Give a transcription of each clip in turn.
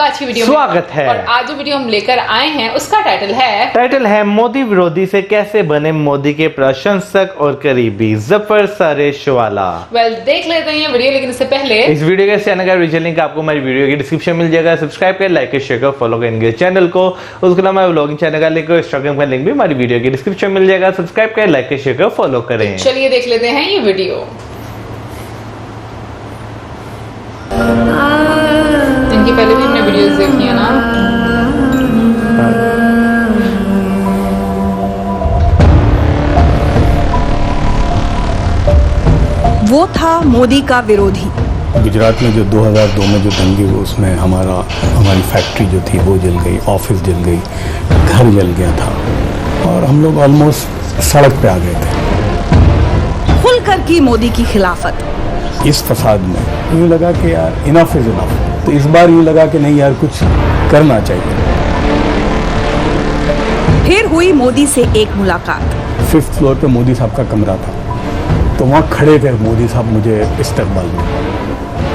आपका अच्छी वीडियो स्वागत है। और आज जो वीडियो हम लेकर आए हैं उसका टाइटल है मोदी विरोधी से कैसे बने मोदी के प्रशंसक और करीबी, जफर सरेश वाला। देख लेते हैं वीडियो, लेकिन इससे पहले इस वीडियो के चैनल का विजुअल लिंक आपको हमारी वीडियो की डिस्क्रिप्शन मिल जाएगा। सब्सक्राइब कर, लाइक कर, शेयर कर, फॉलो करेंगे चैनल को। उसके अलावा व्लॉगिंग चैनल का लिंक और इंस्टाग्राम का लिंक भी हमारी वीडियो की डिस्क्रिप्शन मिल जाएगा। सब्सक्राइब कर, लाइक कर, शेयर कर, फॉलो करें। चलिए देख लेते हैं ये वीडियो। इनकी पहले भी हमने वीडियोस देखी है ना। वो था मोदी का विरोधी। गुजरात में जो 2002 में जो दंगे हुए उसमें हमारी फैक्ट्री जो थी वो जल गई, ऑफिस जल गई, घर जल गया था और हम लोग ऑलमोस्ट सड़क पे आ गए थे। खुलकर की मोदी की खिलाफत। इस फसाद में यूँ लगा कि यार इनफ इज इनफ, तो इस बार यूँ लगा कि नहीं यार कुछ करना चाहिए। फिर हुई मोदी से एक मुलाकात। 5th फ्लोर पे मोदी साहब का कमरा था, तो वहाँ खड़े थे मोदी साहब मुझे इस्तकबाल में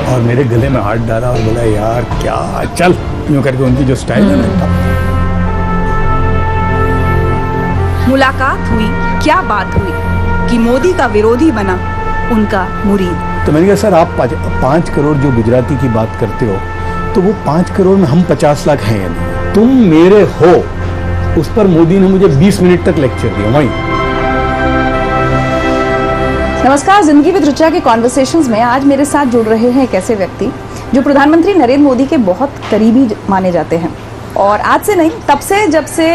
और मेरे गले में हाथ डाला और बोला यार क्या चल, यूँ करके उनकी जो स्टाइल है ना। मुलाकात हुई, क्या बात हुई कि मोदी का विरोधी बना उनका मुरीद। तो मैंने कहा सर आप 5 करोड़ जो गुजराती की बात करते हो, तो वो 5 करोड़ में हम 50 लाख हैं या नहीं? तुम मेरे हो, उस पर मोदी ने मुझे 20 मिनट तक लेक्चर दिया वहीं। नमस्कार, जिंदगी विद ऋचा के कॉन्वर्सेशंस में आज मेरे साथ जुड़ रहे हैं एक ऐसे व्यक्ति जो प्रधानमंत्री नरेंद्र मोदी के बहुत करीबी माने जाते हैं। और आज से नहीं, तब से जब से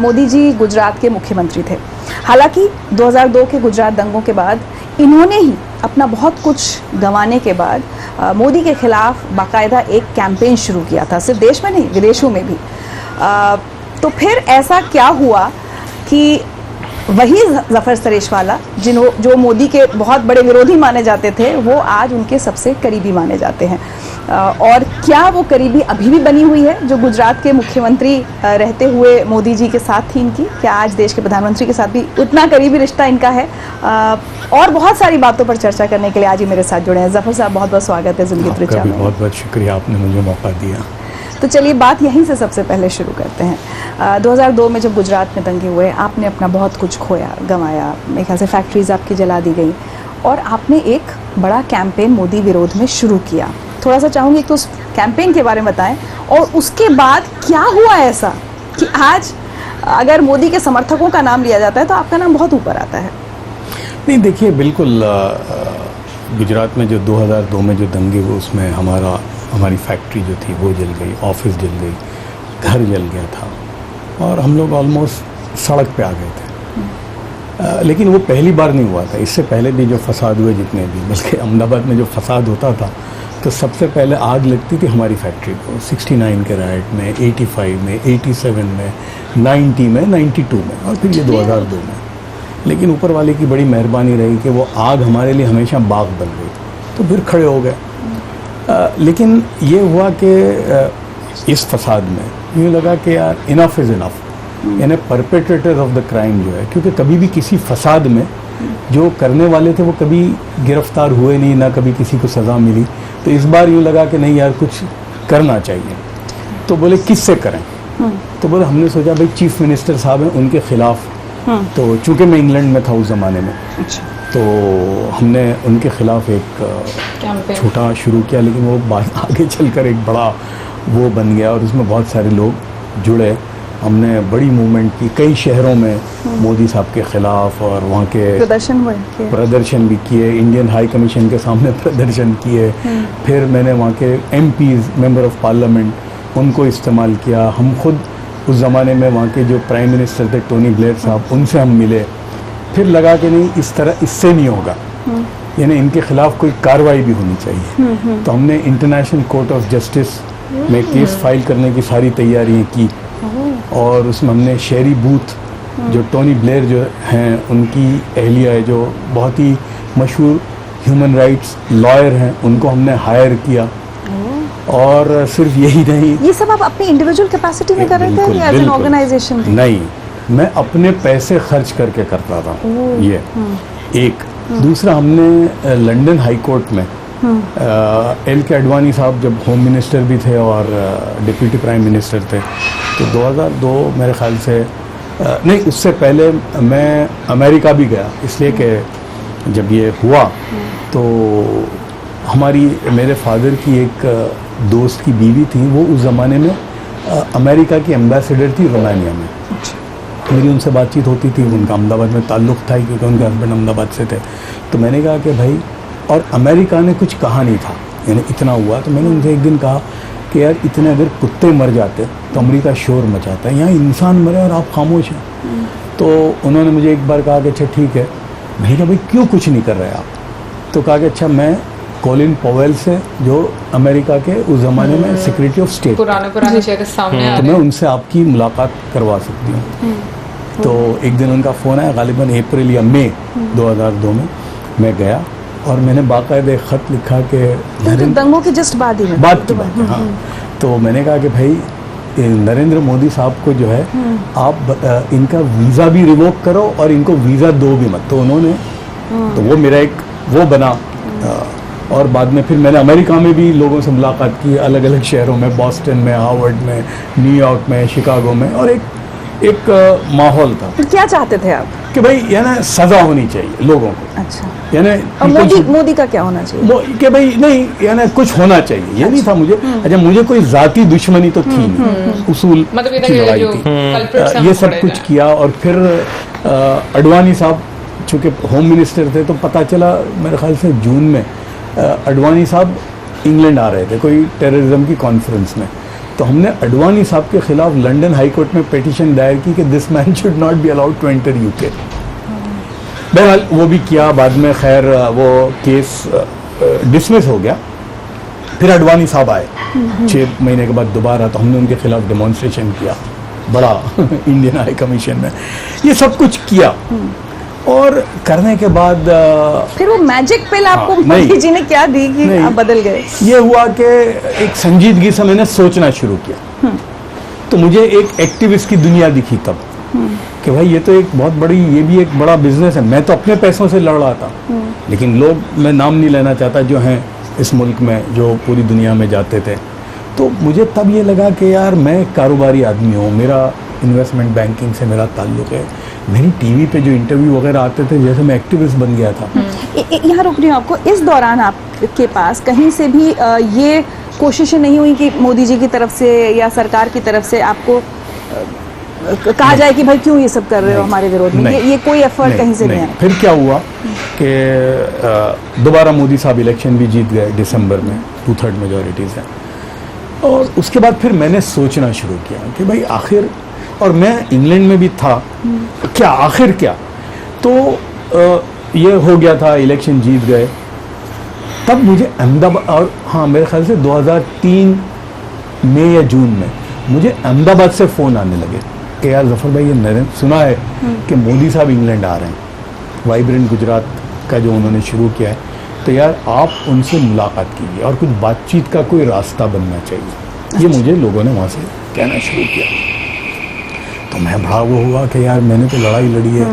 मोदी जी गुजरात के मुख्यमंत्री थे। हालांकि 2002 के गुजरात दंगों के बाद इन्होंने ही अपना बहुत कुछ गंवाने के बाद मोदी के खिलाफ बाकायदा एक कैंपेन शुरू किया था, सिर्फ देश में नहीं विदेशों में भी। तो फिर ऐसा क्या हुआ कि वही जफर सरेश वाला जो मोदी के बहुत बड़े विरोधी माने जाते थे, वो आज उनके सबसे करीबी माने जाते हैं। और क्या वो करीबी अभी भी बनी हुई है जो गुजरात के मुख्यमंत्री रहते हुए मोदी जी के साथ थी इनकी? क्या आज देश के प्रधानमंत्री के साथ भी उतना करीबी रिश्ता इनका है? और बहुत सारी बातों पर चर्चा करने के लिए आज ही मेरे साथ जुड़े हैं। जफर साहब, बहुत बहुत स्वागत है जिंदगी विद ऋचा में। बहुत बहुत शुक्रिया, आपने मुझे मौका दिया। तो चलिए बात यहीं से सबसे पहले शुरू करते हैं। 2002 में जब गुजरात में दंगे हुए, आपने अपना बहुत कुछ खोया, गंवाया। मेरे ख्याल से फैक्ट्रीज आपकी जला दी गई और आपने एक बड़ा कैंपेन मोदी विरोध में शुरू किया। थोड़ा सा चाहूँगी तो उस कैंपेन के बारे में बताएं और उसके बाद क्या हुआ ऐसा कि आज अगर मोदी के समर्थकों का नाम लिया जाता है तो आपका नाम बहुत ऊपर आता है। नहीं देखिए, बिल्कुल गुजरात में जो 2002 में जो दंगे हुए उसमें हमारी फैक्ट्री जो थी वो जल गई, ऑफिस जल गई, घर जल गया था और हम लोग ऑलमोस्ट सड़क पे आ गए थे। लेकिन वो पहली बार नहीं हुआ था, इससे पहले भी जो फसाद हुए जितने भी, बल्कि अहमदाबाद में जो फसाद होता था तो सबसे पहले आग लगती थी हमारी फैक्ट्री को। 69 के राइट में, 85 में, 87 में, 90 में, 92 में और फिर ये 2002 में। लेकिन ऊपर वाले की बड़ी मेहरबानी रही कि वो आग हमारे लिए हमेशा बाग बन गई, तो फिर खड़े हो गए। लेकिन ये हुआ कि इस फसाद में यूँ लगा कि यार इनफ इज़ इनफ, यानी परपेट्रेटर ऑफ द क्राइम जो है, क्योंकि कभी भी किसी फसाद में जो करने वाले थे वो कभी गिरफ्तार हुए नहीं, ना कभी किसी को सज़ा मिली। तो इस बार यूँ लगा कि नहीं यार कुछ करना चाहिए। तो बोले किससे करें? तो बोले हमने सोचा भाई चीफ मिनिस्टर साहब हैं, उनके खिलाफ। तो चूँकि मैं इंग्लैंड में था उस ज़माने में, तो हमने उनके खिलाफ एक छोटा शुरू किया, लेकिन वो आगे चलकर एक बड़ा वो बन गया और उसमें बहुत सारे लोग जुड़े। हमने बड़ी मूवमेंट की कई शहरों में मोदी साहब के खिलाफ और वहाँ के प्रदर्शन भी किए, इंडियन हाई कमीशन के सामने प्रदर्शन किए। फिर मैंने वहाँ के MPs, मेंबर ऑफ पार्लियामेंट, उनको इस्तेमाल किया। हम खुद उस ज़माने में वहाँ के जो प्राइम मिनिस्टर थे टोनी ब्लेयर साहब, उनसे हम मिले। फिर लगा कि नहीं इस तरह इससे नहीं होगा, यानी इनके खिलाफ कोई कार्रवाई भी होनी चाहिए। तो हमने इंटरनेशनल कोर्ट ऑफ जस्टिस में केस फाइल करने की सारी तैयारियां की और उसमें हमने शेरी बूथ, जो टोनी ब्लेयर जो हैं उनकी अहलिया है, जो बहुत ही मशहूर ह्यूमन राइट्स लॉयर हैं, उनको हमने हायर किया। और सिर्फ यही नहीं, ये सब आप अपनी इंडिविजुअल कैपेसिटी में कर रहे थे या एज एन ऑर्गेनाइजेशन? नहीं, मैं अपने पैसे खर्च करके करता था ये एक। दूसरा, हमने लंदन हाई कोर्ट में एल के अडवाणी साहब जब होम मिनिस्टर भी थे और डिप्यूटी प्राइम मिनिस्टर थे, तो 2002 मेरे ख्याल से नहीं, उससे पहले मैं अमेरिका भी गया, इसलिए कि जब ये हुआ तो मेरे फादर की एक दोस्त की बीवी थी, वो उस ज़माने में अमेरिका की एम्बेसडर थी रोमानिया में। मेरी उनसे बातचीत होती थी, उनका अहमदाबाद में ताल्लुक़ था क्योंकि उनके हस्बैंड अहमदाबाद से थे। तो मैंने कहा कि भाई, और अमेरिका ने कुछ कहा नहीं था, यानी इतना हुआ। तो मैंने उनसे एक दिन कहा कि यार इतने अगर कुत्ते मर जाते तो अमेरिका शोर मचाता है, यहाँ इंसान मरे और आप खामोश हैं। तो उन्होंने मुझे एक बार कहा कि अच्छा ठीक है। मैंने कहा भाई क्यों कुछ नहीं कर रहे आप? तो कहा कि अच्छा मैं कॉलिन पॉवेल से, जो अमेरिका के उस ज़माने में सेक्रेटरी ऑफ स्टेट, पुराने चेहरे सामने आ तो रहे मैं हैं। उनसे आपकी मुलाकात करवा सकती हूँ। तो एक दिन उनका फ़ोन आया, गालिबन अप्रैल या मई 2002 में। मैं गया और मैंने बाकायदा एक ख़त लिखा कि दंगों के जस्ट बाद ही में बात की बात है, हाँ। तो मैंने कहा कि भाई नरेंद्र मोदी साहब को जो है आप इनका वीज़ा भी रिवोक करो और इनको वीज़ा दो भी मत। तो उन्होंने, तो वो मेरा एक वो बना। और बाद में फिर मैंने अमेरिका में भी लोगों से मुलाकात की, अलग अलग शहरों में, बॉस्टन में, हार्वर्ड में, न्यूयॉर्क में, शिकागो में, और एक माहौल था। तो क्या चाहते थे आप? कि भाई यानी सज़ा होनी चाहिए लोगों को, अच्छा, यानी मोदी का क्या होना चाहिए? कि भाई नहीं, यानी कुछ होना चाहिए, ये नहीं था मुझे। अच्छा, मुझे कोई जाती दुश्मनी तो थी नहीं, उसूल मतलब की लड़ाई थी। ये सब कुछ किया। और फिर अडवाणी साहब चूँकि होम मिनिस्टर थे, तो पता चला मेरे ख्याल से जून में अडवाणी साहब इंग्लैंड आ रहे थे कोई टेररिज्म की कॉन्फ्रेंस में। तो हमने अडवाणी साहब के खिलाफ लंदन हाई कोर्ट में पिटीशन दायर की कि this man should not be allowed to enter UK. बहरहाल वो भी किया। बाद में खैर वो केस डिसमिस हो गया। फिर अडवाणी साहब आए 6 महीने के बाद दोबारा, तो हमने उनके खिलाफ डेमोन्स्ट्रेशन किया बड़ा इंडियन हाई कमीशन में। ये सब कुछ किया और करने के बाद फिर वो मैजिक पिल आपको नहीं, मोदी जी ने क्या दी कि नहीं, आप बदल गए? ये हुआ कि एक संजीदगी से मैंने सोचना शुरू किया। तो मुझे एक एक्टिविस्ट की दुनिया दिखी तब कि भाई ये तो एक बहुत बड़ी, ये भी एक बड़ा बिजनेस है। मैं तो अपने पैसों से लड़ रहा था, लेकिन लोग, मैं नाम नहीं लेना चाहता, जो हैं इस मुल्क में, जो पूरी दुनिया में जाते थे। तो मुझे तब ये लगा कि यार मैं कारोबारी आदमी हूँ, मेरा इन्वेस्टमेंट बैंकिंग से मेरा ताल्लुक़ है। मेरी टीवी पे जो इंटरव्यू वगैरह आते थे, जैसे मैं एक्टिविस्ट बन गया था। यहाँ रुक रही हूँ आपको। इस दौरान आपके पास कहीं से भी ये कोशिशें नहीं हुई कि मोदी जी की तरफ से या सरकार की तरफ से आपको कहा जाए कि भाई क्यों ये सब कर रहे हो हमारे विरोध में? ये कोई एफर्ट कहीं से नहीं आया? फिर क्या हुआ कि दोबारा मोदी साहब इलेक्शन भी जीत गए दिसंबर में, 2/3 मेजॉरिटी से। और उसके बाद फिर मैंने सोचना शुरू किया कि भाई आखिर, और मैं इंग्लैंड में भी था, क्या आखिर क्या। तो ये हो गया था, इलेक्शन जीत गए। तब मुझे अहमदाबाद, और हाँ मेरे ख्याल से 2003 मई या जून में मुझे अहमदाबाद से फ़ोन आने लगे कि यार जफ़र भाई, ये नरेंद्र सुना है कि मोदी साहब इंग्लैंड आ रहे हैं, वाइब्रेंट गुजरात का जो उन्होंने शुरू किया है, तो यार आप उनसे मुलाकात कीजिए और कुछ बातचीत का कोई रास्ता बनना चाहिए। ये मुझे लोगों ने वहाँ से कहना शुरू किया। तो मैं बड़ा वो हुआ कि यार मैंने तो लड़ाई लड़ी है,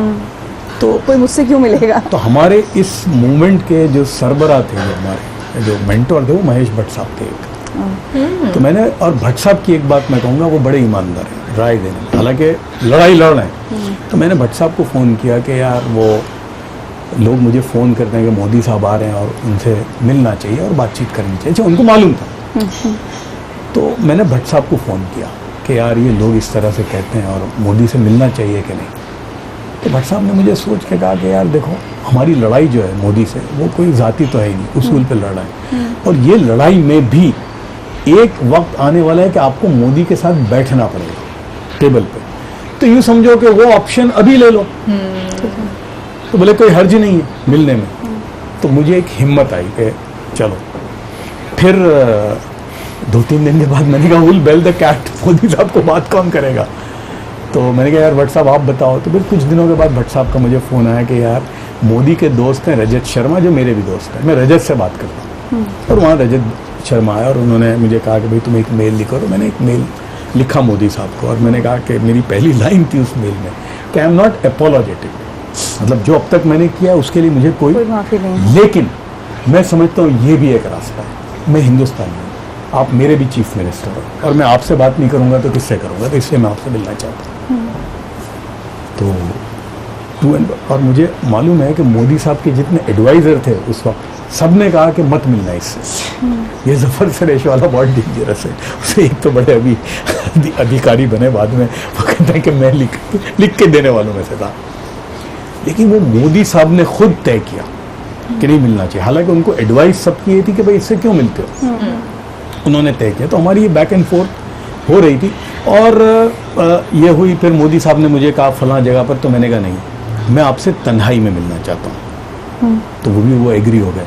तो कोई मुझसे क्यों मिलेगा? तो हमारे इस मूवमेंट के जो सरबराह थे, जो हमारे जो मेंटोर थे, वो महेश भट्ट साहब थे एक। तो मैंने, और भट्ट साहब की एक बात मैं कहूँगा, वो बड़े ईमानदार हैं राय देने में, हालांकि लड़ाई लड़ रहे हैं। तो मैंने भट्ट साहब को फ़ोन किया कि यार वो लोग मुझे फ़ोन करते हैं कि मोदी साहब आ रहे हैं और उनसे मिलना चाहिए और बातचीत करनी चाहिए। अच्छा, उनको मालूम था। तो मैंने भट्ट साहब को फ़ोन किया कि यार ये लोग इस तरह से कहते हैं और मोदी से मिलना चाहिए कि नहीं। तो भट्ट साहब ने मुझे सोच के कहा कि यार देखो, हमारी लड़ाई जो है मोदी से, वो कोई ज़ाती तो है ही नहीं, उसूल पे लड़ रहे हैं। और ये लड़ाई में भी एक वक्त आने वाला है कि आपको मोदी के साथ बैठना पड़ेगा टेबल पे। तो यूँ समझो कि वो ऑप्शन अभी ले लो। तो बोले कोई हर्ज नहीं है मिलने में। तो मुझे एक हिम्मत आई कि चलो। फिर 2-3 दिन के बाद मैंने कहा will bell the cat, Modi साहब को बात कौन करेगा। तो मैंने कहा यार भट्ट साहब आप बताओ। तो फिर कुछ दिनों के बाद भट्ट साहब का मुझे फ़ोन आया कि यार मोदी के दोस्त हैं रजत शर्मा, जो मेरे भी दोस्त हैं, मैं रजत से बात करता हूँ। और वहाँ रजत शर्मा आया और उन्होंने मुझे कहा कि भाई तुम एक मेल लिखो। तो मैंने एक मेल लिखा मोदी साहब को, और मैंने कहा कि मेरी पहली लाइन थी उस मेल में कि आई एम नॉट एपोलॉजेटिक, मतलब जो अब तक मैंने किया उसके लिए मुझे कोई माफी नहीं, लेकिन मैं समझता हूँ ये भी एक रास्ता है। मैं हिंदुस्तानी हूँ, आप मेरे भी चीफ मिनिस्टर हो, और मैं आपसे बात नहीं करूँगा तो किससे करूँगा, तो इसलिए मैं आपसे मिलना चाहता हूँ। तो और मुझे मालूम है कि मोदी साहब के जितने एडवाइज़र थे उस वक्त, सब ने कहा कि मत मिलना इससे, ये जफर सरेश वाला बहुत डेंजरस है। उसे एक तो बड़े अभी अधिकारी बने, बाद में वो कहते हैं कि मैं लिख के देने वालों में से था, लेकिन वो मोदी साहब ने खुद तय किया कि नहीं मिलना चाहिए। हालांकि उनको एडवाइस सबकी ये थी कि भाई इससे क्यों मिलते हो, उन्होंने तय किया। तो हमारी ये बैक एंड फोर्थ हो रही थी, और ये हुई। फिर मोदी साहब ने मुझे कहा फलां जगह पर, तो मैंने कहा नहीं, मैं आपसे तन्हाई में मिलना चाहता हूँ। तो वो एग्री हो गए।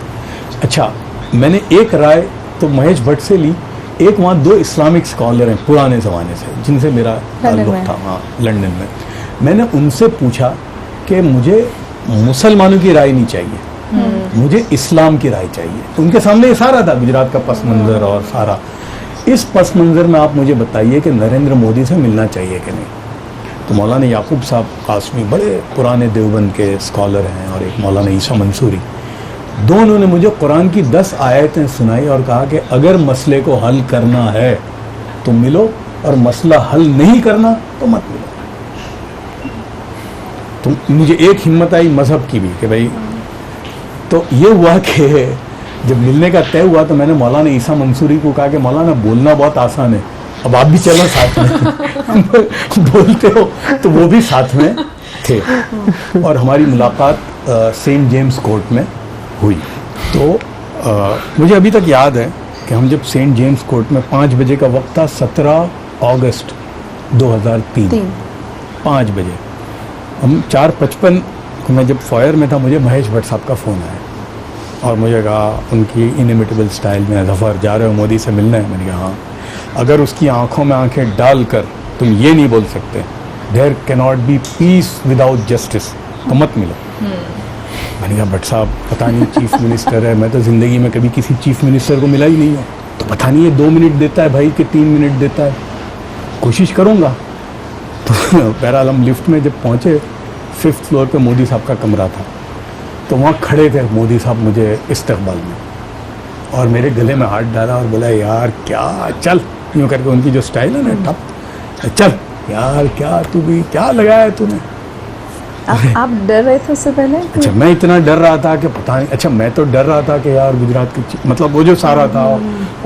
अच्छा, मैंने एक राय तो महेश भट्ट से ली, एक वहाँ 2 इस्लामिक स्कॉलर हैं पुराने ज़माने से जिनसे मेरा ताल्लुक था, हाँ लंदन में। मैंने उनसे पूछा कि मुझे मुसलमानों की राय नहीं चाहिए, मुझे इस्लाम की राय चाहिए। तो उनके सामने ये सारा था, गुजरात का पस मंज़र और सारा। इस पस मंज़र में आप मुझे बताइए कि नरेंद्र मोदी से मिलना चाहिए कि नहीं। तो मौलाना याकूब साहब कासमी बड़े पुराने देवबंद के स्कॉलर हैं, और एक मौलाना ईसा मंसूरी, दोनों ने मुझे कुरान की 10 आयतें सुनाई और कहा कि अगर मसले को हल करना है तो मिलो, और मसला हल नहीं करना तो मत मिलो। तो मुझे एक हिम्मत आई मजहब की भी कि भाई, तो ये हुआ कि जब मिलने का तय हुआ तो मैंने मौलाना ईसा मंसूरी को कहा कि मौलाना बोलना बहुत आसान है, अब आप भी चलो साथ में बोलते हो। तो वो भी साथ में थे, और हमारी मुलाकात सेंट जेम्स कोर्ट में हुई। तो मुझे अभी तक याद है कि हम जब सेंट जेम्स कोर्ट में 5 बजे का वक्त था, 17 अगस्त 2003, 5 बजे, हम 4:55 मैं जब फॉयर में था, मुझे महेश भट्ट साहब का फ़ोन आया और मुझे कहा उनकी इनिमिटेबल स्टाइल में, जफ़र जा रहे हो मोदी से मिलना है? मैंने कहा हाँ। अगर उसकी आंखों में आंखें डालकर तुम ये नहीं बोल सकते there can not be peace without justice, तो मत मिलो। मैंने कहा भट्ट साहब पता नहीं चीफ मिनिस्टर है, मैं तो ज़िंदगी में कभी किसी चीफ मिनिस्टर को मिला ही नहीं हूँ, तो पता नहीं ये 2 मिनट देता है भाई कि 3 मिनट देता है, कोशिश करूँगा। तो बहरहाल हम लिफ्ट में जब पहुँचे, 5th फ्लोर पे मोदी साहब का कमरा था, तो वहाँ खड़े थे मोदी साहब मुझे इस्तकबाल में, और मेरे गले में हाथ डाला और बोला यार क्या, चल यूँ करके, उनकी जो स्टाइल है ना टप, चल यार क्या तू भी क्या लगाया तूने। आप डर रहे थे उससे पहले? अच्छा, मैं इतना डर रहा था कि पता नहीं, अच्छा मैं तो डर रहा था कि यार गुजरात की मतलब वो जो सारा था,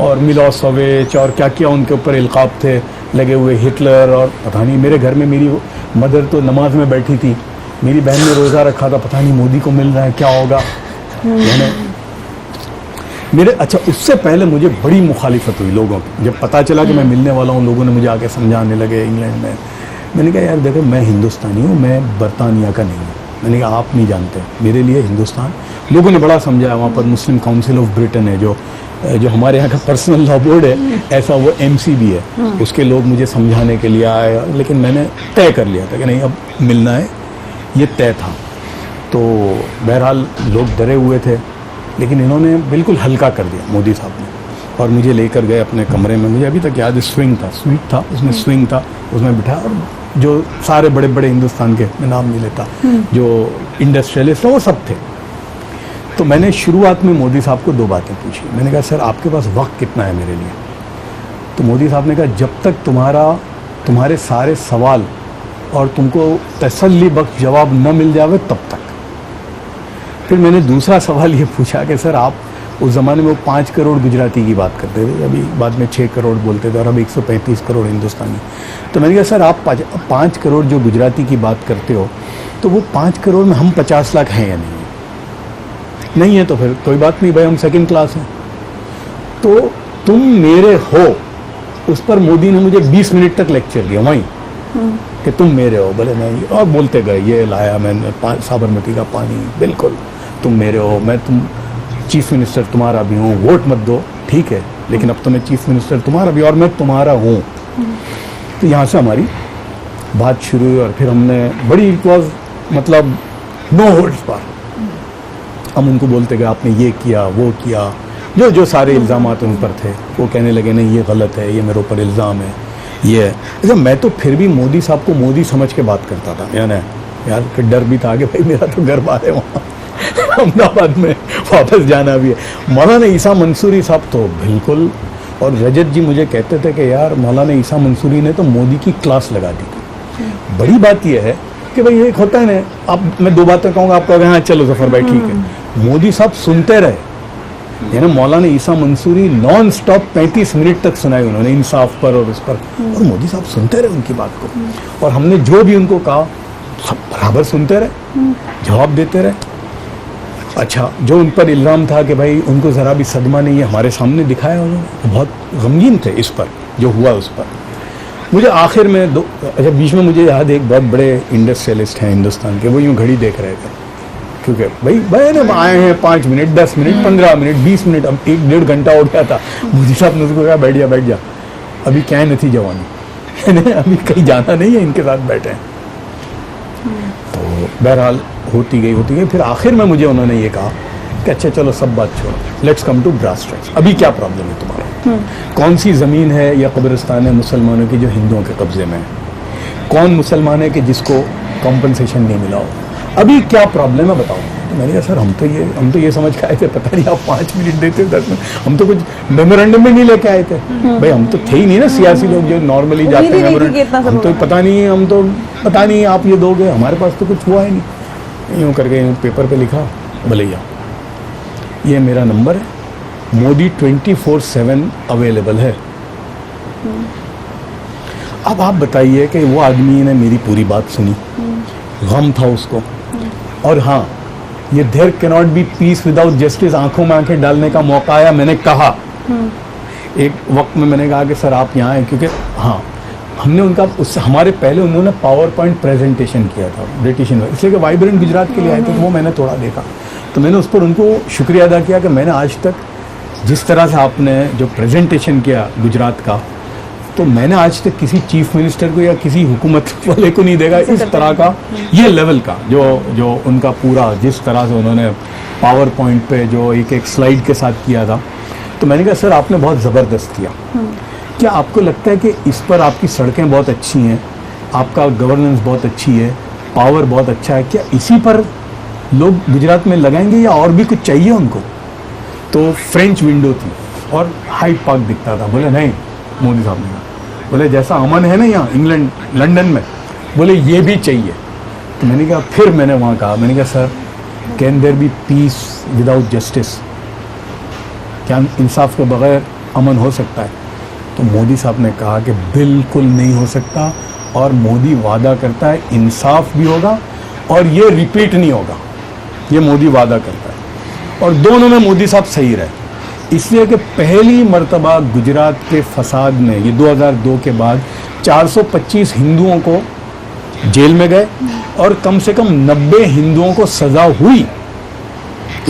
और मिलोसेविच और क्या क्या उनके ऊपर इल्काब थे लगे हुए, हिटलर, और पता नहीं मेरे घर में मेरी मदर तो नमाज में बैठी थी, मेरी बहन ने रोज़ा रखा था, पता नहीं मोदी को मिल रहा है क्या होगा। मेरे अच्छा उससे पहले मुझे बड़ी मुखालिफत हुई लोगों की, जब पता चला कि मैं मिलने वाला हूँ, लोगों ने मुझे आके समझाने लगे इंग्लैंड में। मैंने कहा यार देखो मैं हिंदुस्तानी हूँ, मैं बरतानिया का नहीं हूँ। मैंने कहा आप नहीं जानते, मेरे लिए हिंदुस्तान, लोगों ने बड़ा समझाया। वहाँ पर मुस्लिम काउंसिल ऑफ ब्रिटेन है, जो हमारे यहाँ का पर्सनल लॉ बोर्ड है, ऐसा वो MCB है, उसके लोग मुझे समझाने के लिए आए, लेकिन मैंने तय कर लिया था कि नहीं अब मिलना है, ये तय था। तो बहरहाल लोग डरे हुए थे, लेकिन इन्होंने बिल्कुल हल्का कर दिया मोदी साहब ने, और मुझे लेकर गए अपने कमरे में। मुझे अभी तक याद है, स्विंग था, स्वीट था, उसमें स्विंग था, उसमें बिठाया, और जो सारे बड़े बड़े हिंदुस्तान के, मैं नाम नहीं लेता, जो इंडस्ट्रियलिस्ट हैं वो सब थे। तो मैंने शुरुआत में मोदी साहब को 2 बातें पूछी। मैंने कहा सर आपके पास वक्त कितना है मेरे लिए? तो मोदी साहब ने कहा जब तक तुम्हारे सारे सवाल और तुमको तसल्ली बख्श जवाब न मिल जावे तब तक। फिर मैंने दूसरा सवाल ये पूछा कि सर आप उस ज़माने में वो 5 करोड़ गुजराती की बात करते थे, अभी बाद में 6 करोड़ बोलते थे, और अब 135 करोड़ हिंदुस्तानी। तो मैंने कहा सर आप 5 करोड़ जो गुजराती की बात करते हो, तो वो 5 करोड़ में हम 50 लाख हैं या नहीं? नहीं है तो फिर कोई बात नहीं भाई, हम 2nd क्लास हैं। तो तुम मेरे हो, उस पर मोदी ने मुझे 20 मिनट तक लेक्चर दिया वहीं कि तुम मेरे हो। बोले नहीं, और बोलते गए, ये लाया मैंने साबरमती का पानी, बिल्कुल तुम मेरे हो, मैं तुम चीफ मिनिस्टर तुम्हारा भी हूँ, वोट मत दो ठीक है, लेकिन अब तो मैं चीफ मिनिस्टर तुम्हारा भी और मैं तुम्हारा हूँ। तो यहाँ से हमारी बात शुरू हुई, और फिर हमने बड़ी, इट वॉज मतलब नो होल्ड्स बार, हम उनको बोलते गए आपने ये किया वो किया, जो सारे इल्ज़ामात उन पर थे, वो कहने लगे नहीं ये गलत है, ये मेरे ऊपर इल्ज़ाम है, ये है। अच्छा मैं तो फिर भी मोदी साहब को मोदी समझ के बात करता था, यानी यार डर भी था कि भाई मेरा तो घर बार है वहाँ अहमदाबाद में वापस जाना भी है। मौलाना ईसा मंसूरी साहब तो बिल्कुल, और रजत जी मुझे कहते थे कि यार मौलाना ईसा मंसूरी ने तो मोदी की क्लास लगा दी थी। बड़ी बात यह है कि भाई एक होता है ना, अब मैं दो बातें कहूँगा, आप कहोगे हाँ चलो जफर भाई ठीक है। मोदी साहब सुनते रहे, यानी मौलाना ईसा मंसूरी नॉन स्टॉप 35 मिनट तक सुनाई उन्होंने इंसाफ पर और उस पर, और मोदी साहब सुनते रहे उनकी बात को, और हमने जो भी उनको कहा सब बराबर सुनते रहे, जवाब देते रहे। अच्छा, जो उन पर इल्ज़ाम था कि भाई उनको ज़रा भी सदमा नहीं है, हमारे सामने दिखाया उन्होंने, बहुत गमगीन थे इस पर जो हुआ उस पर। मुझे आखिर में अच्छा बीच में मुझे याद एक बहुत बड़े इंडस्ट्रियलिस्ट हैं हिंदुस्तान के, वो यूँ घड़ी देख रहे थे, क्योंकि भाई ना आए हैं 5 मिनट 10 मिनट 15 मिनट 20 मिनट, अब 1-1.5 घंटा हो गया था। मोदी साहब ने उसको कहा बैठ जा, अभी क्या है नथी जवानी अभी कहीं जाना नहीं है, इनके साथ बैठे हैं। तो बहरहाल होती गई, फिर आखिर में मुझे उन्होंने ये कहा कि अच्छा चलो सब बात छोड़ो, let's come to brass tracks. अभी क्या प्रॉब्लम है तुम्हारा, कौन सी ज़मीन है या कब्रिस्तान है मुसलमानों की जो हिंदुओं के कब्जे में है, कौन मुसलमान है कि जिसको कॉम्पनसेशन नहीं मिला हो, अभी क्या प्रॉब्लम है बताओ। तो मैंने कहा सर हम तो ये समझ के आए थे, पता नहीं आप 5 मिनट देते 10 मिनट, हम तो कुछ मेमोरेंडम में नहीं लेके आए थे। भाई हम तो थे ही नहीं ना सियासी लोग जो नॉर्मली जाते हैं मेमोरेंडम, हम तो पता नहीं आप ये दोगे, हमारे पास तो कुछ हुआ ही नहीं। यूँ करके यूँ पेपर पे लिखा, भलैया ये मेरा नंबर है, मोदी 24/7 अवेलेबल है। अब आप बताइए कि वो आदमी ने मेरी पूरी बात सुनी, गम था उसको, और हाँ ये there can not be peace without justice, आंखों में आंखें डालने का मौका आया। मैंने कहा एक वक्त में मैंने कहा कि सर आप यहाँ आए, क्योंकि हाँ हमने उनका उससे हमारे पहले उन्होंने पावर पॉइंट प्रेजेंटेशन किया था ब्रिटिश यूनिवर्सिटी, इसलिए कि वाइब्रेंट गुजरात के लिए आए थे, तो वो मैंने थोड़ा देखा, तो मैंने उस पर उनको शुक्रिया अदा किया कि मैंने आज तक जिस तरह से आपने जो प्रेजेंटेशन किया गुजरात का, तो मैंने आज तक किसी चीफ मिनिस्टर को या किसी हुकूमत वाले को नहीं देखा इस तरह का, ये लेवल का जो उनका पूरा जिस तरह से उन्होंने पावर पॉइंट पे जो एक स्लाइड के साथ किया था। तो मैंने कहा सर आपने बहुत ज़बरदस्त किया, क्या आपको लगता है कि इस पर आपकी सड़कें बहुत अच्छी हैं, आपका गवर्नेंस बहुत अच्छी है, पावर बहुत अच्छा है, क्या इसी पर लोग गुजरात में लगाएंगे या और भी कुछ चाहिए उनको? तो फ्रेंच विंडो थी और हाइड पार्क दिखता था। बोले नहीं, मोदी साहब ने कहा, बोले जैसा अमन है ना यहाँ इंग्लैंड लंदन में, बोले ये भी चाहिए। तो मैंने कहा, फिर मैंने वहाँ कहा, मैंने कहा sir can there be peace without justice, क्या इंसाफ के बगैर अमन हो सकता है? तो मोदी साहब ने कहा कि बिल्कुल नहीं हो सकता, और मोदी वादा करता है इंसाफ भी होगा और ये रिपीट नहीं होगा, ये मोदी वादा करता है। और दोनों में मोदी साहब सही रहे, इसलिए कि पहली मर्तबा गुजरात के फसाद में ये 2002 के बाद 425 हिंदुओं को जेल में गए और कम से कम 90 हिंदुओं को सजा हुई,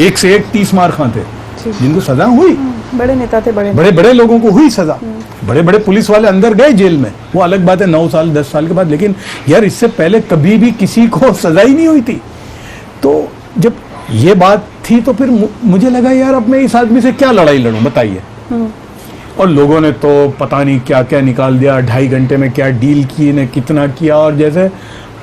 एक से एक 30 मार खां थे जिनको सजा हुई, बड़े नेता थे, बड़े लोगों को हुई सजा, बड़े पुलिस वाले अंदर गए जेल में, वो अलग बात है 9 साल 10 साल के बाद, लेकिन यार इससे पहले कभी भी किसी को सजा ही नहीं हुई थी। तो जब ये बात थी तो फिर मुझे लगा यार अब मैं इस आदमी से क्या लड़ाई लड़ूं, बताइए। और लोगों ने तो पता नहीं क्या क्या निकाल दिया, 2.5 घंटे में क्या डील की ने कितना किया, और जैसे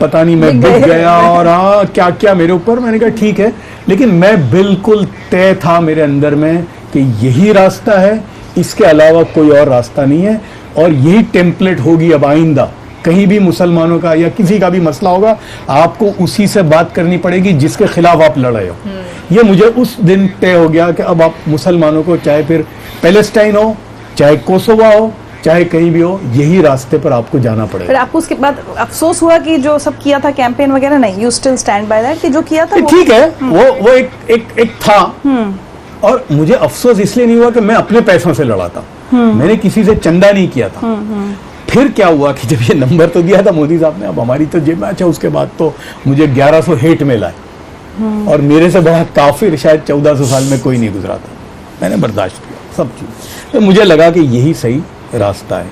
पता नहीं मैं बिक गया, और हाँ क्या क्या मेरे ऊपर। मैंने कहा ठीक है, लेकिन मैं बिल्कुल तय था मेरे अंदर में कि यही रास्ता है, इसके अलावा कोई और रास्ता नहीं है, और यही टेम्पलेट होगी अब आइंदा। कहीं भी मुसलमानों का या किसी का भी मसला होगा, आपको उसी से बात करनी पड़ेगी जिसके खिलाफ आप लड़े हो। ये मुझे उस दिन तय हो गया कि अब आप मुसलमानों को, चाहे फिर पैलेस्टाइन हो, चाहे कोसोवा हो, चाहे कहीं भी हो, यही रास्ते पर आपको जाना पड़ेगा। फिर आपको उसके बाद अफसोस हुआ कि जो सब किया था कैंपेन वगैरह, नहीं, you still stand by that कि जो किया था ठीक है, वो एक था। और मुझे अफसोस इसलिए नहीं हुआ कि मैं अपने पैसों से लड़ा था, मैंने किसी से चंदा नहीं किया था। फिर क्या हुआ कि जब ये नंबर तो दिया था मोदी साहब ने, अब हमारी तो जेब में, अच्छा उसके बाद तो मुझे 1100 हेट मेल आए, और मेरे से बड़ा काफिर शायद 1400 साल में कोई नहीं गुजरा था। मैंने बर्दाश्त किया सब चीज़, तो मुझे लगा कि यही सही रास्ता है।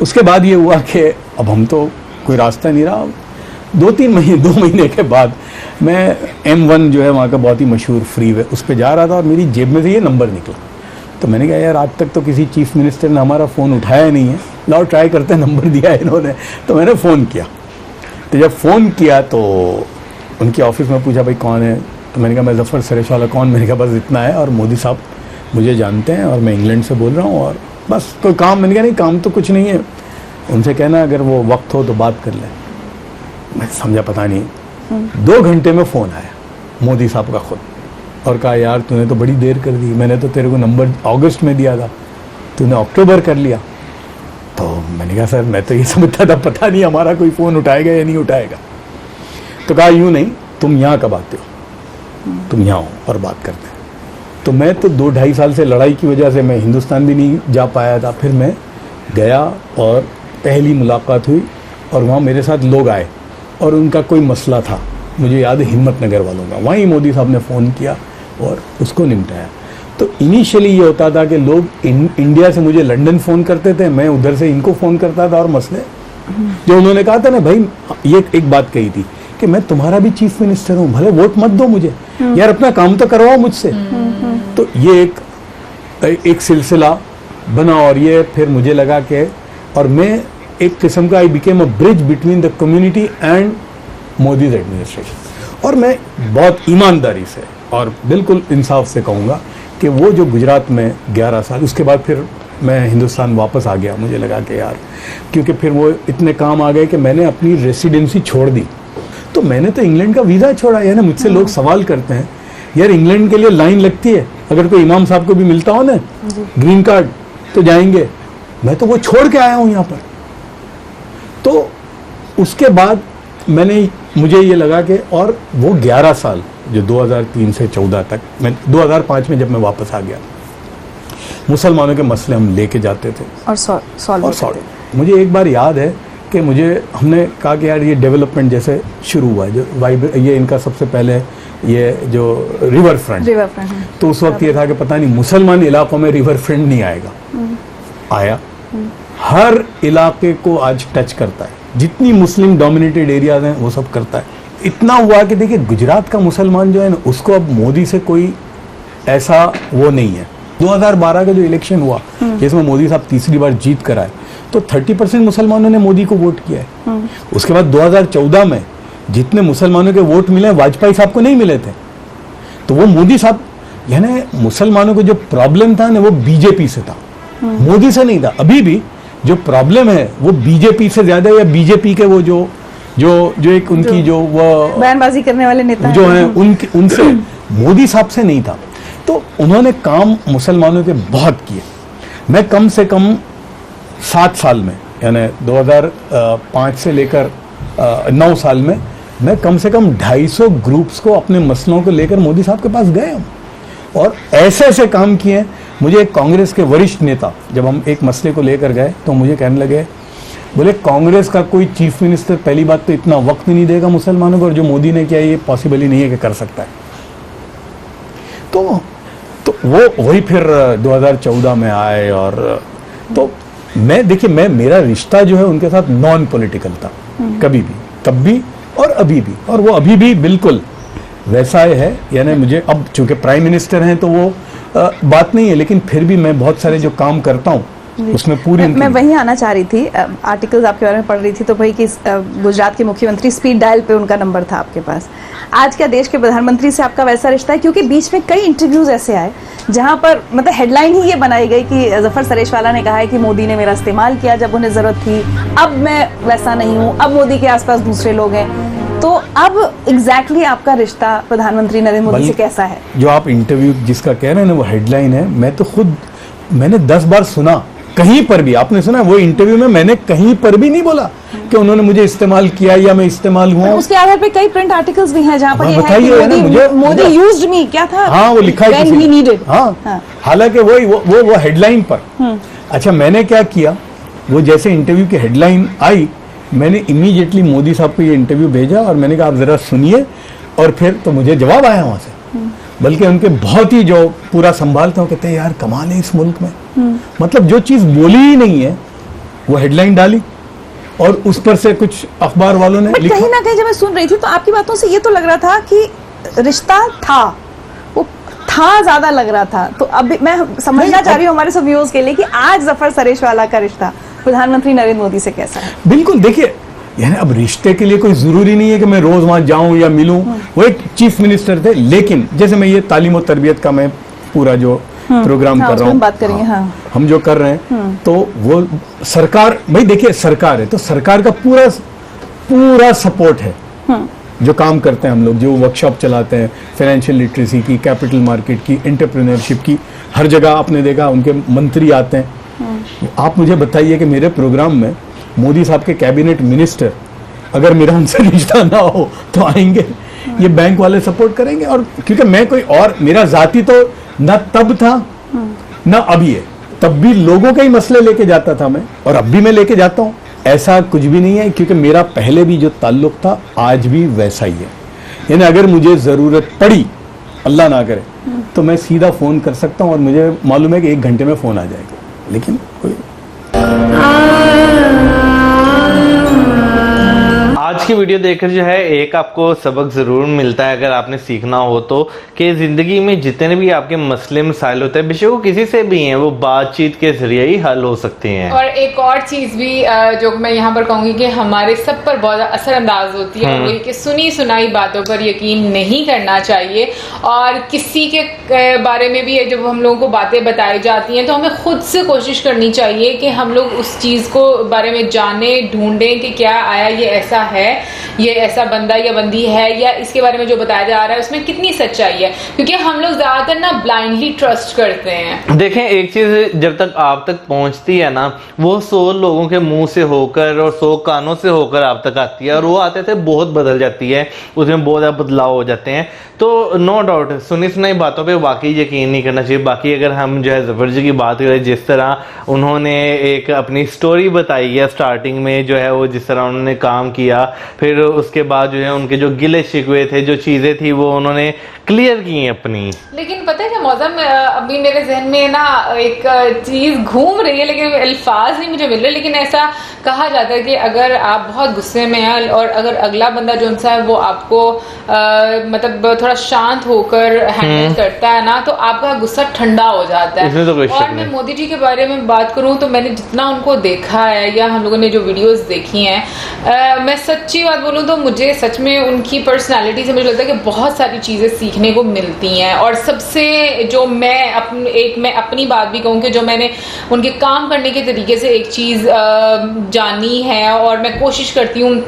उसके बाद ये हुआ कि अब हम तो कोई रास्ता नहीं रहा। 2 महीने के बाद मैं M1 जो है वहाँ का बहुत ही मशहूर फ्रीवे, उस पर जा रहा था और मेरी जेब में से ये नंबर निकला। तो मैंने कहा यार आज तक तो किसी चीफ मिनिस्टर ने हमारा फ़ोन उठाया नहीं है, लाओ ट्राई करते हैं, नंबर दिया है इन्होंने। तो मैंने फ़ोन किया, तो जब फ़ोन किया तो उनके ऑफिस में पूछा भाई कौन है, तो मैंने कहा मैं जफ़र सरेशवाला कौन? मैंने कहा बस इतना है और मोदी साहब मुझे जानते हैं और मैं इंग्लैंड से बोल रहा हूँ और बस कोई काम। मैंने कहा नहीं काम तो कुछ नहीं है, उनसे कहना अगर वो वक्त हो तो बात कर लें। मैं समझा पता नहीं। 2 घंटे में फ़ोन आया मोदी साहब का खुद और कहा यार तूने तो बड़ी देर कर दी, मैंने तो तेरे को नंबर अगस्त में दिया था, तूने अक्टूबर कर लिया। तो मैंने कहा सर मैं तो ये समझता था पता नहीं हमारा कोई फ़ोन उठाएगा या नहीं उठाएगा। तो कहा यूँ नहीं, तुम यहाँ कब आते हो, तुम यहाँ हो और बात करते हैं। तो मैं तो 2-2.5 साल से लड़ाई की वजह से मैं हिंदुस्तान भी नहीं जा पाया था। फिर मैं गया और पहली मुलाकात हुई और वहाँ मेरे साथ लोग आए और उनका कोई मसला था, मुझे याद है हिम्मतनगर वालों का। वहीं मोदी साहब ने फ़ोन किया और उसको निपटाया। तो इनिशियली ये होता था कि लोग इंडिया से मुझे लंदन फ़ोन करते थे, मैं उधर से इनको फ़ोन करता था और मसले जो उन्होंने कहा था ना भाई, ये एक बात कही थी कि मैं तुम्हारा भी चीफ मिनिस्टर हूँ, भले वोट मत दो मुझे, यार अपना काम तो करवाओ मुझसे। तो ये एक सिलसिला बना और ये फिर मुझे लगा कि और मैं एक किस्म का I became a bridge between the community and Modi's administration. और मैं बहुत ईमानदारी से और बिल्कुल इंसाफ से कहूँगा कि वो जो गुजरात में 11 साल, उसके बाद फिर मैं हिंदुस्तान वापस आ गया। मुझे लगा कि यार क्योंकि फिर वो इतने काम आ गए कि मैंने अपनी रेसिडेंसी छोड़ दी। तो मैंने तो इंग्लैंड का वीज़ा छोड़ा है ना। मुझसे लोग सवाल करते हैं यार इंग्लैंड के लिए लाइन लगती है, अगर कोई इमाम साहब को भी मिलता हो ना ग्रीन कार्ड तो जाएंगे। मैं तो वो छोड़ के आया हूँ यहाँ पर। तो उसके बाद मुझे ये लगा कि और वो 11 साल जो 2003 से 14 तक, मैं 2005 में जब मैं वापस आ गया, मुसलमानों के मसले हम लेके जाते थे और सॉल्व। मुझे एक बार याद है कि हमने कहा कि यार ये डेवलपमेंट जैसे शुरू हुआ जो ये इनका सबसे पहले ये जो रिवर फ्रंट, तो उस वक्त ये था कि पता नहीं मुसलमान इलाकों में रिवर फ्रंट नहीं आएगा। आया, हर इलाके को आज टच करता है, जितनी मुस्लिम डोमिनेटेड एरियाज हैं वो सब करता है। इतना हुआ कि देखिए गुजरात का मुसलमान जो है ना, उसको अब मोदी से कोई ऐसा वो नहीं है। 2012 का जो इलेक्शन हुआ जिसमें मोदी साहब तीसरी बार जीत कर आए, तो 30% मुसलमानों ने मोदी को वोट किया है। उसके बाद 2014 में जितने मुसलमानों के वोट मिले वाजपेयी साहब को नहीं मिले थे। तो वो मोदी साहब, यानी मुसलमानों को जो प्रॉब्लम था ना वो बीजेपी से था, मोदी से नहीं था। अभी भी जो प्रॉब्लम है वो बीजेपी से ज्यादा, या बीजेपी के वो जो एक उनकी जो वो बयानबाजी करने वाले नेता जो हैं उनसे, मोदी साहब से नहीं था। तो उन्होंने काम मुसलमानों के बहुत किए। मैं कम से कम 7 साल में, यानी 2005 से लेकर 9 साल में, मैं कम से कम 250 ग्रुप्स को अपने मसलों को लेकर मोदी साहब के पास गए हम और ऐसे ऐसे काम किए। मुझे एक कांग्रेस के वरिष्ठ नेता, जब हम एक मसले को लेकर गए तो मुझे कहने लगे, बोले कांग्रेस का कोई चीफ मिनिस्टर पहली बात तो इतना वक्त नहीं देगा मुसलमानों को, और जो मोदी ने किया ये पॉसिबल ही नहीं है कि कर सकता है। तो वो वही फिर 2014 में आए। और तो देखिए मेरा रिश्ता जो है उनके साथ नॉन पॉलिटिकल था, कभी भी, तब भी और अभी भी, और वो अभी भी बिल्कुल वैसा है। यानी मुझे अब चूंकि प्राइम मिनिस्टर हैं तो वो बात नहीं है, लेकिन फिर भी मैं बहुत सारे जो काम करता हूँ उसमें पूरी मैं वहीं आना चाह रही थी। आर्टिकल्स आपके बारे में पढ़ रही थी तो भाई कि गुजरात के मुख्यमंत्री स्पीड डायल पे उनका नंबर था आपके पास। आज क्या देश के प्रधानमंत्री से आपका वैसा रिश्ता है? क्योंकि बीच में कई इंटरव्यूज ऐसे आए जहां पर मतलब हेडलाइन ही ये बनाई गई कि जफर सरेशवाला ने कहा है कि मोदी ने मेरा इस्तेमाल किया जब उन्हें जरूरत थी, अब मैं वैसा नहीं हूँ, अब मोदी के आसपास दूसरे लोग हैं। तो अब एग्जैक्टली आपका रिश्ता प्रधानमंत्री नरेंद्र मोदी से कैसा है? जो आप इंटरव्यू जिसका कह रहे हैं ना वो हेडलाइन है, मैं तो खुद मैंने 10 बार सुना, कहीं पर भी आपने सुना वो इंटरव्यू में मैंने कहीं पर भी नहीं बोला कि उन्होंने मुझे इस्तेमाल किया या मैं इस्तेमाल हुआ। उसके आधार पे कई प्रिंट आर्टिकल्स भी हैं जहां पर ये है कि मोदी यूज्ड मी, क्या था? हाँ वो लिखा है when he needed। हाँ हालांकि वो हेडलाइन पर। अच्छा मैंने क्या किया, वो जैसे इंटरव्यू की हेडलाइन आई मैंने इमीडिएटली मोदी साहब को ये इंटरव्यू भेजा और मैंने कहा आप जरा सुनिए, और फिर तो मुझे जवाब आया वहां से। बल्कि उनके बहुत ही जो पूरा संभालते हो, कहते हैं यार कमाल है इस मुल्क में, मतलब जो चीज बोली ही नहीं है वो हेडलाइन डाली और उस पर से कुछ अखबार वालों ने लिखा। कहीं ना कहीं जब मैं सुन रही थी तो आपकी बातों से ये तो लग रहा था कि रिश्ता था, वो था ज्यादा लग रहा था। तो अब मैं समझना चाह रही हूँ हमारे सब व्यूअर्स के लिए कि आज जफर सरेशवाला का रिश्ता प्रधानमंत्री नरेंद्र मोदी से कैसा है? बिल्कुल देखिए यानी अब रिश्ते के लिए कोई जरूरी नहीं है कि मैं रोज वहां जाऊं या मिलूं। वो एक चीफ मिनिस्टर थे, लेकिन जैसे मैं ये तालीम और तरबियत का मैं पूरा जो प्रोग्राम कर रहा हूँ, बात करेंगे। हम जो कर रहे हैं, तो वो सरकार, भाई देखिए सरकार है तो सरकार का पूरा सपोर्ट है। जो काम करते हैं हम लोग, जो वर्कशॉप चलाते हैं फाइनेंशियल लिटरेसी की, कैपिटल मार्केट की, एंटरप्रेन्योरशिप की, हर जगह आपने देखा उनके मंत्री आते हैं। आप मुझे बताइए कि मेरे प्रोग्राम में मोदी साहब के कैबिनेट मिनिस्टर अगर मेरा उनसे रिश्ता ना हो तो आएंगे? ये बैंक वाले सपोर्ट करेंगे? और क्योंकि मैं कोई और, मेरा जाति तो ना तब था ना अभी है, तब भी लोगों के ही मसले लेके जाता था मैं, और अब भी मैं लेके जाता हूँ। ऐसा कुछ भी नहीं है, क्योंकि मेरा पहले भी जो ताल्लुक था आज भी वैसा ही है। यानी अगर मुझे जरूरत पड़ी, अल्लाह ना करे, तो मैं सीधा फोन कर सकता हूँ और मुझे मालूम है कि 1 घंटे में फोन आ जाएगा। लेकिन कोई आज की वीडियो देखकर जो है एक आपको सबक जरूर मिलता है, अगर आपने सीखना हो तो, कि जिंदगी में जितने भी आपके मसले मसाइल होते हैं, बेशक वो किसी से भी हैं, वो बातचीत के जरिए ही हल हो सकते हैं। और एक और चीज भी जो मैं यहाँ पर कहूंगी कि हमारे सब पर बहुत असरअंदाज होती है, वो कि सुनी सुनाई बातों पर यकीन नहीं करना चाहिए। और किसी के बारे में भी जब हम लोगों को बातें बताई जाती हैं तो हमें खुद से कोशिश करनी चाहिए कि हम लोग उस चीज को बारे में जाने, ढूंढें कि क्या आया ये ऐसा है, ये ऐसा बंदा या बंदी है, या इसके बारे में जो बताया जा रहा है उसमें कितनी सच्चाई है। क्योंकि हम लोग ज्यादातर ना ब्लाइंडली ट्रस्ट करते हैं। देखें, एक चीज जब तक आप तक पहुंचती है ना, वो 100 लोगों के मुंह से होकर और 100 कानों से होकर आप तक आती है, और वो आते थे बहुत बदल जाती है, उसमें बहुत ज्यादा बदलाव हो जाते हैं। तो नो डाउट सुनी सुनाई बातों पे वाकई यकीन नहीं करना चाहिए। बाकी अगर हम जो है जफर जी की बात करें, जिस तरह उन्होंने एक अपनी स्टोरी बताई है स्टार्टिंग में, जो है वो जिस तरह उन्होंने काम किया, फिर उसके बाद जो है उनके जो गिले शिकवे थे, जो चीजें थी, वो उन्होंने क्लियर की अपनी। लेकिन पता है क्या मौसम, अभी मेरे जहन में ना एक चीज घूम रही है, लेकिन अल्फाज नहीं मुझे मिल रहे। लेकिन ऐसा कहा जाता है कि अगर आप बहुत गुस्से में हैं और अगर अगला बंदा जो है वो आपको मतलब थोड़ा शांत होकर हैंडल करता है ना, तो आपका गुस्सा ठंडा हो जाता है। तो और मैं मोदी जी के बारे में बात करूं तो मैंने जितना उनको देखा है, या हम लोगों ने जो वीडियोस देखी हैं, मैं सच्ची बात बोलूं तो मुझे सच में उनकी पर्सनालिटी से मुझे लगता है कि बहुत सारी चीजें सीखने को मिलती हैं। और सबसे जो मैं अपनी बात भी कहूँ कि जो मैंने उनके काम करने के तरीके से एक चीज जानी है, और मैं कोशिश करती हूँ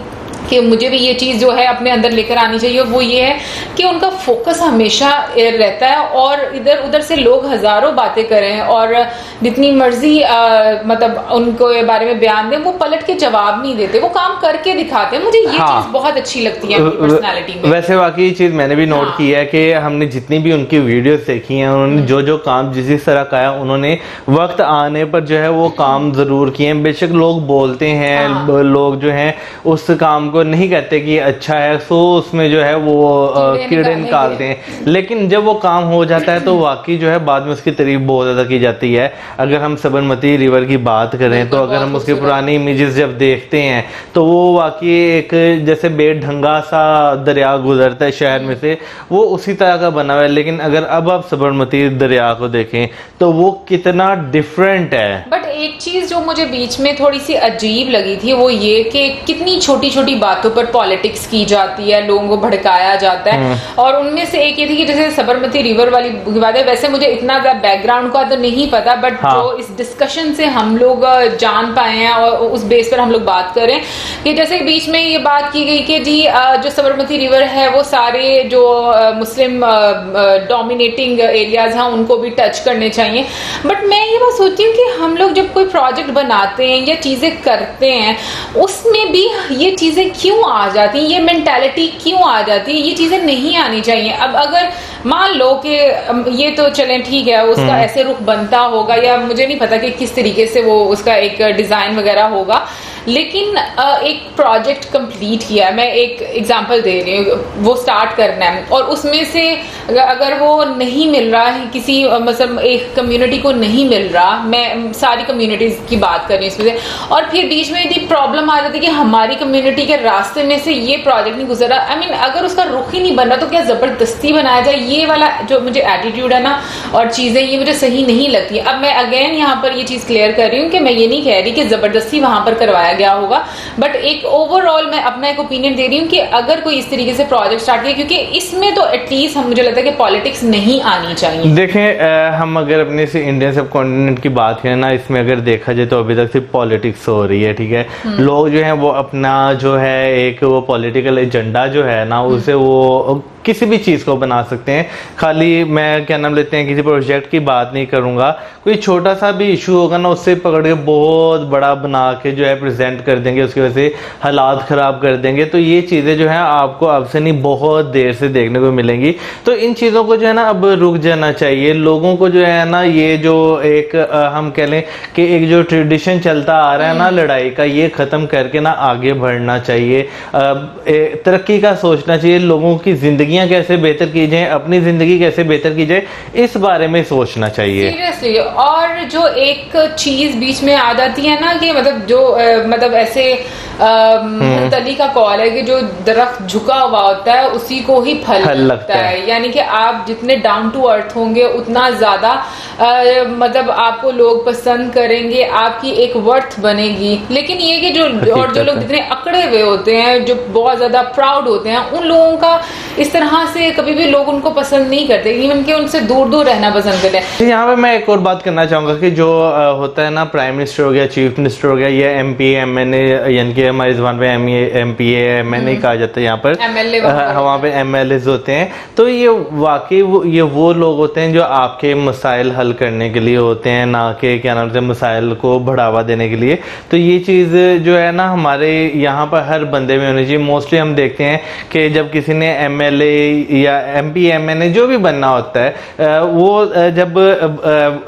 कि मुझे भी ये चीज़ जो है अपने अंदर लेकर आनी चाहिए, वो ये है कि उनका फोकस हमेशा रहता है। और इधर उधर से लोग हजारों बातें करें और जितनी मर्जी मतलब उनको बारे में बयान दें, वो पलट के जवाब नहीं देते, वो काम करके दिखाते हैं। मुझे ये चीज़ बहुत अच्छी लगती है उनकी पर्सनालिटी में। वैसे वाकई चीज़ मैंने भी नोट की है कि हमने जितनी भी उनकी वीडियोस देखी हैं, उन्होंने जो जो काम जिस तरह का है, उन्होंने वक्त आने पर जो है वो काम जरूर किए हैं। बेशक लोग बोलते हैं, लोग जो है उस काम को नहीं कहते कि अच्छा है, सो उसमें जो है वो कीड़े निकालते हैं, लेकिन जब वो काम हो जाता है तो वाकई जो है बाद में उसकी तारीफ बहुत ज्यादा की जाती है। अगर हम साबरमती रिवर की बात करें तो अगर हम उसके पुरानी इमेजेस जब देखते हैं तो वो वाकई एक जैसे बेढंगा सा दरिया गुजरता है शहर में से, वो उसी तरह का बना हुआ है। लेकिन अगर अब आप साबरमती दरिया को देखें तो वो कितना डिफरेंट है। बट एक चीज जो मुझे बीच में थोड़ी सी अजीब लगी थी वो ये कि कितनी छोटी छोटी बातों पर पॉलिटिक्स की जाती है, लोगों को भड़काया जाता है। और उनमें से एक ये थी कि जैसे साबरमती रिवर वाली बात है, वैसे मुझे इतना बैकग्राउंड का तो नहीं पता, बट जो इस डिस्कशन से हम लोग जान पाए हैं और उस बेस पर हम लोग बात करें कि जैसे बीच में ये बात की गई कि जी जो साबरमती रिवर है वो सारे जो मुस्लिम डोमिनेटिंग एरियाज हैं उनको भी टच करने चाहिए। बट मैं ये बात सोचती हूँ कि हम लोग जब कोई प्रोजेक्ट बनाते हैं या चीजें करते हैं, उसमें भी ये चीजें क्यों आ जाती है, ये मेंटालिटी क्यों आ जाती है, ये चीजें नहीं आनी चाहिए। अब अगर मान लो कि ये तो चलें ठीक है, उसका ऐसे रुख बनता होगा, या मुझे नहीं पता कि किस तरीके से वो उसका एक डिजाइन वगैरह होगा, लेकिन एक प्रोजेक्ट कंप्लीट किया, मैं एक एग्जांपल दे रही हूँ, वो स्टार्ट करना है और उसमें से अगर वो नहीं मिल रहा है किसी मतलब एक कम्युनिटी को नहीं मिल रहा, मैं सारी कम्युनिटीज की बात कर रही हूँ इसमें से, और फिर बीच में यदि प्रॉब्लम आ जाती है कि हमारी कम्युनिटी के रास्ते में से ये प्रोजेक्ट नहीं गुजरा, आई मीन अगर उसका रुख ही नहीं बन रहा तो क्या जबरदस्ती बनाया जाए? ये वाला जो मुझे एटीट्यूड है ना और चीजें, ये मुझे सही नहीं लगती। अब मैं अगेन यहाँ पर ये चीज क्लियर कर रही हूँ कि मैं ये नहीं कह रही कि जबरदस्ती वहां पर करवाया गया होगा, बट एक ओवरऑल मैं अपना एक ओपिनियन दे रही हूँ कि अगर कोई इस तरीके से प्रोजेक्ट स्टार्ट किया, क्योंकि इसमें तो एटलीस्ट मुझे लगता है कि पॉलिटिक्स नहीं आनी चाहिए। देखें हम अगर अपने से इंडियन सब कॉन्टिनेंट की बात करें ना, इसमें अगर देखा जाए तो अभी तक सिर्फ पॉलिटिक्स हो रही है, ठीक है। लोग जो है वो अपना जो है एक वो पॉलिटिकल एजेंडा जो है ना, उसे वो किसी भी चीज़ को बना सकते हैं। खाली मैं क्या नाम लेते हैं, किसी प्रोजेक्ट की बात नहीं करूंगा, कोई छोटा सा भी इशू होगा ना, उससे पकड़ के बहुत बड़ा बना के जो है प्रेजेंट कर देंगे, उसकी वजह से हालात ख़राब कर देंगे। तो ये चीज़ें जो है आपको अब से नहीं बहुत देर से देखने को मिलेंगी। तो इन चीज़ों को जो है ना अब रुक जाना चाहिए। लोगों को जो है ना ये जो एक हम कह लें कि एक जो ट्रेडिशन चलता आ रहा है ना लड़ाई का, ये ख़त्म करके ना आगे बढ़ना चाहिए। तरक्की का सोचना चाहिए, लोगों की ज़िंदगी कैसे बेहतर की जाए, अपनी जिंदगी कैसे बेहतर की जाए, इस बारे में सोचना चाहिए सीरियसली। और जो एक चीज बीच में आ जाती है ना कि मतलब जो मतलब ऐसे तली का कॉल है कि जो दरख्त झुका हुआ होता है उसी को ही फल लगता है। यानी कि आप जितने डाउन टू अर्थ होंगे उतना ज्यादा मतलब आपको लोग पसंद करेंगे, आपकी एक वर्थ बनेगी। लेकिन ये कि जो लोग जितने अकड़े हुए होते हैं, जो बहुत ज्यादा प्राउड होते हैं, उन लोगों का इस तरह से कभी भी लोग उनको पसंद नहीं करते, इवन के उनसे दूर दूर रहना पसंद करते हैं। यहाँ पे मैं एक और बात करना चाहूंगा कि जो होता है ना प्राइम मिनिस्टर हो गया, चीफ मिनिस्टर हो गया, या MP MNA, यानी कि हमारी जुबान पे MPA MNA कहा जाता है, यहाँ पर वहाँ पे MLAs होते हैं। तो ये वाकई ये वो लोग होते हैं जो आपके मसाइल हल करने के लिए होते हैं, ना कि क्या नाम से मसाइल को बढ़ावा देने के लिए। तो ये चीज़ जो है ना हमारे यहाँ पर हर बंदे में होनी चाहिए। मोस्टली हम देखते हैं कि जब किसी ने MLA या MP MNA जो भी बनना होता है, वो जब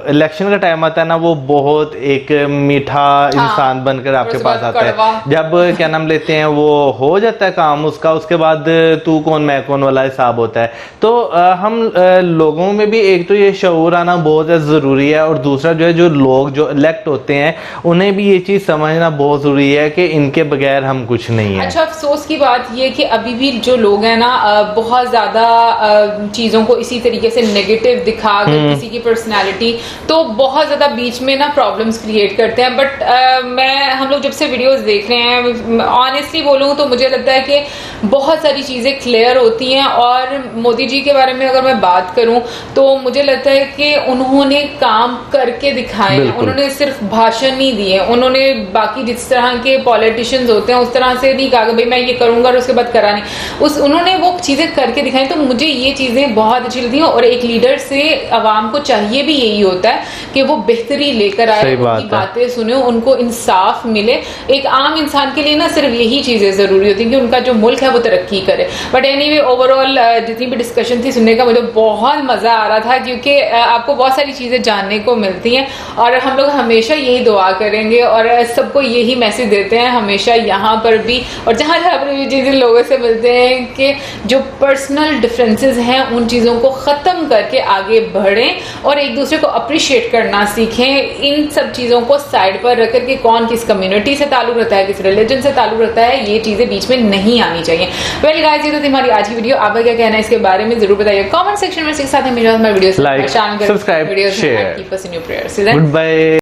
इलेक्शन का टाइम आता है ना, वो बहुत एक मीठा इंसान बनकर आपके पास आता है। जब क्या नाम लेते हैं वो हो जाता है काम उसका, उसके बाद तू कौन मैं कौन वाला हिसाब होता है। तो हम लोगों में भी एक तो ये शऊर आना बहुत ज़रूरी है, और दूसरा जो है जो लोग जो इलेक्ट होते हैं उन्हें भी ये चीज़ समझना बहुत ज़रूरी है कि इनके बगैर हम कुछ नहीं है। अच्छा, अफसोस की बात ये कि अभी भी जो लोग हैं ना बहुत ज्यादा चीजों को इसी तरीके से नेगेटिव दिखा कर किसी की पर्सनालिटी, तो बहुत ज्यादा बीच में ना प्रॉब्लम्स क्रिएट करते हैं। बट हम लोग जब से वीडियोस देख रहे हैं, ऑनेस्टली बोलूं तो मुझे लगता है कि बहुत सारी चीजें क्लियर होती हैं। और मोदी जी के बारे में अगर मैं बात करूं तो मुझे लगता है कि उन्होंने काम करके दिखाए, उन्होंने सिर्फ भाषण नहीं दिए। उन्होंने बाकी जिस तरह के पॉलिटिशियंस होते हैं उस तरह से नहीं कहा कि भाई मैं ये करूंगा और उसके बाद करा नहीं, उन्होंने वो चीजें करके दिखाई। तो मुझे ये चीजें बहुत अच्छी लगती हैं। और एक लीडर से आवाम को चाहिए भी यही होता है कि वो बेहतरी लेकर आए, उनकी बातें सुने, उनको इंसाफ मिले। एक आम इंसान के लिए ना सिर्फ यही चीजें जरूरी होती हैं कि उनका जो मुल्क है वो तरक्की करे। बट एनीवे ओवरऑल जितनी भी डिस्कशन थी सुनने का मुझे बहुत मजा आ रहा था, क्योंकि आपको बहुत सारी चीजें जानने को मिलती हैं। और हम लोग हमेशा यही दुआ करेंगे और सबको यही मैसेज देते हैं हमेशा, यहाँ पर भी और जहाँ जहाँ पर भी जिन लोगों से मिलते हैं, कि जो पर्सनल डिफरेंसेस हैं उन चीज़ों को ख़त्म करके आगे बढ़ें और एक दूसरे को अप्रिशिएट करना सीखें। इन सब चीज़ों को साइड पर रख कर के कौन किस कम्युनिटी से ताल्लुक़ रखता है, किस रिलीजन से ताल्लुक़ रखता है, ये चीज़ें बीच में नहीं आनी चाहिए। वेल गाइस, ये तो थी हमारी आज की वीडियो। आपका क्या कहना है इसके बारे में ज़रूर बताइए कमेंट सेक्शन में। इसके साथ हमें video like, subscribe, share, keep us in your prayers. Good bye.